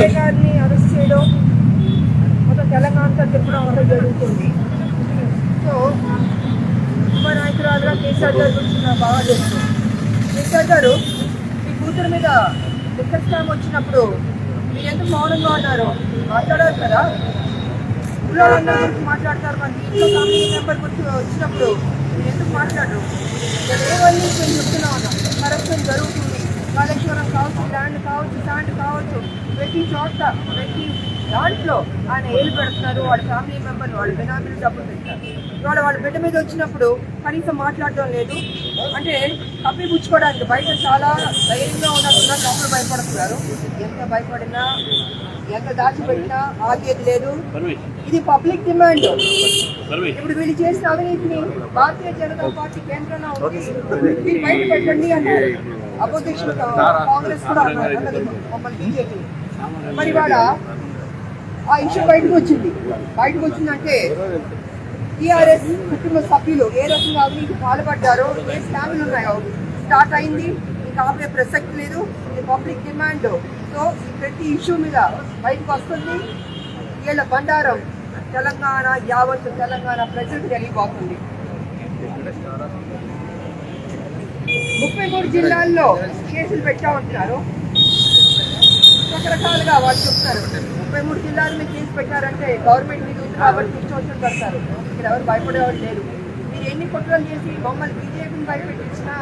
సంజయ్ గారిని అరెస్ట్ చేయడం మొత్తం తెలంగాణతో తిప్పడం అంతా జరుగుతుంది. సో మా నాయకురాలుగా కేసీఆర్ గారి గురించి నాకు బాగా తెలుసు. కేసీఆర్ గారు మీ కూతురు మీద లిక్కర్ స్కామ్ వచ్చినప్పుడు మీరు ఎందుకు మౌనంగా ఉన్నారు? మాట్లాడారు కదా, పిల్లలందరి గురించి మాట్లాడతారు. మన ఇంట్లో ఫ్యామిలీ మెంబర్ గురించి వచ్చినప్పుడు మీరు ఎందుకు మాట్లాడరు? ఏవన్నీ నేను చెప్తున్నా ఉన్నాం. కరప్షన్ జరుగుతుంది. కాళేశ్వరం కావచ్చు, ల్యాండ్ కావచ్చు, శాండ్ కావచ్చు, ప్రతి చోట ప్రతి దాంట్లో ఆయన ఏలు పెడుతున్నారు. వాళ్ళ ఫ్యామిలీ మెంబర్లు వాళ్ళ బినామీలు డబ్బులు పెట్టారు. ఇవాళ వాళ్ళ బిడ్డ మీద వచ్చినప్పుడు కనీసం మాట్లాడడం లేదు. అంటే కప్పిపుచ్చుకోవడానికి బయట చాలా ధైర్యంగా ఉన్నట్టున్నారు, లోపల భయపడుతున్నారు. ఎంత భయపడినా ఎంత దాచిపెట్టినా ఆగేది లేదు. ఇది పబ్లిక్ డిమాండ్. ఇప్పుడు వీళ్ళు చేసిన అవినీతిని భారతీయ జనతా పార్టీ కేంద్రంలో ఉంది, మీరు బయట పెట్టండి అన్నారు. అపోజిషన్ కాంగ్రెస్ కూడా అన్నారు మమ్మల్ని బీజేపీ. మరి వాళ్ళ ఆ ఇష్యూ బయటకు వచ్చిందంటే టీఆర్ఎస్ కుటుంబ సభ్యులు ఏ రకంగా అవినీతి పాల్పడ్డారో, ఏ స్కామ్లు ఉన్నాయో స్టార్ట్ అయింది. ఇంకా ఆపే ప్రసక్తి లేదు. ఇది పబ్లిక్ డిమాండ్. సో ప్రతి ఇష్యూ మీద బయటకు వస్తుంది. వీళ్ళ బండారం తెలంగాణ యావత్ తెలంగాణ ప్రజలకు తెలియబోతుంది. 33 జిల్లాల్లో కేసులు పెట్టా ఉంటున్నారు. రకరకాలుగా వాళ్ళు చెప్తారు. 33 జిల్లాలు మీరు కేసు పెట్టారంటే గవర్నమెంట్ మీద ఉంది కాబట్టి ఇష్టం పెడతారు. ఇక్కడ ఎవరు భయపడేవాళ్ళు లేరు. మీరు ఎన్ని కుట్రలు చేసి మమ్మల్ని బీజేపీని భయపెట్టించినా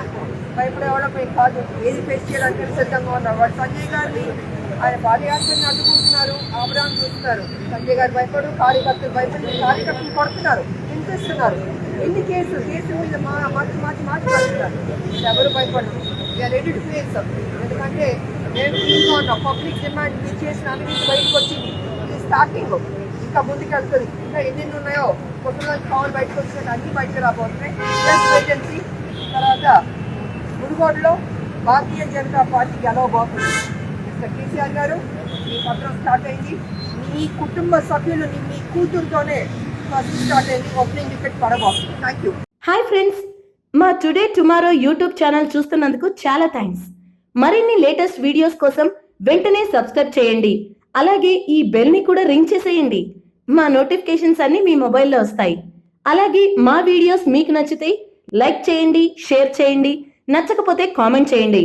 భయపడేవాళ్ళం మేము కాదు. ఏది ఫేస్ చేయడానికి సిద్ధంగా ఉన్నారు. వాళ్ళు సంజయ్ గారిని ఆయన పాదయాత్రని అడ్డుకుంటున్నారు, ఆపడానికి చూస్తున్నారు. సంజయ్ గారు భయపడు, కార్యకర్తలు భయపడి కార్యకర్తలు కొడుతున్నారు, హింసిస్తున్నారు. ఎన్ని కేసుల మీద మార్చి పడుతున్నారు. ఎవరు భయపడరు. We are ready to face. ఎందుకంటే మేము టీమ్గా ఉన్నాం. పబ్లిక్ డిమాండ్ మీరు చేసిన అవినీతి బయటకు వచ్చింది. ఇది స్టార్టింగ్. ఇంకా ముందుకు వెళ్తుంది. ఇంకా ఎన్నెన్ని ఉన్నాయో కొత్తలో పవర్ బయటకు వచ్చినట్టు అన్ని బయటకు రాబోతున్నాయి. ఏజెన్సీ తర్వాత మునుగోడులో భారతీయ జనతా పార్టీ గెలవబోతుంది. మిస్టర్ కేసీఆర్ గారు మీ పత్రం స్టార్ట్ అయింది. మీ కుటుంబ సభ్యులు మీ కూతురుతోనే స్టార్ట్ అయింది. ఓపెనింగ్ వికెట్ పడబోతుంది. Thank you. హాయ్ ఫ్రెండ్స్, మా టుడే టుమారో యూట్యూబ్ ఛానల్ చూస్తున్నందుకు చాలా థ్యాంక్స్. మరిన్ని లేటెస్ట్ వీడియోస్ కోసం వెంటనే సబ్స్క్రైబ్ చేయండి. అలాగే ఈ బెల్ ని కూడా రింగ్ చేసేయండి. మా నోటిఫికేషన్స్ అన్ని మీ మొబైల్లో వస్తాయి. అలాగే మా వీడియోస్ మీకు నచ్చితే లైక్ చేయండి, షేర్ చేయండి, నచ్చకపోతే కామెంట్ చేయండి.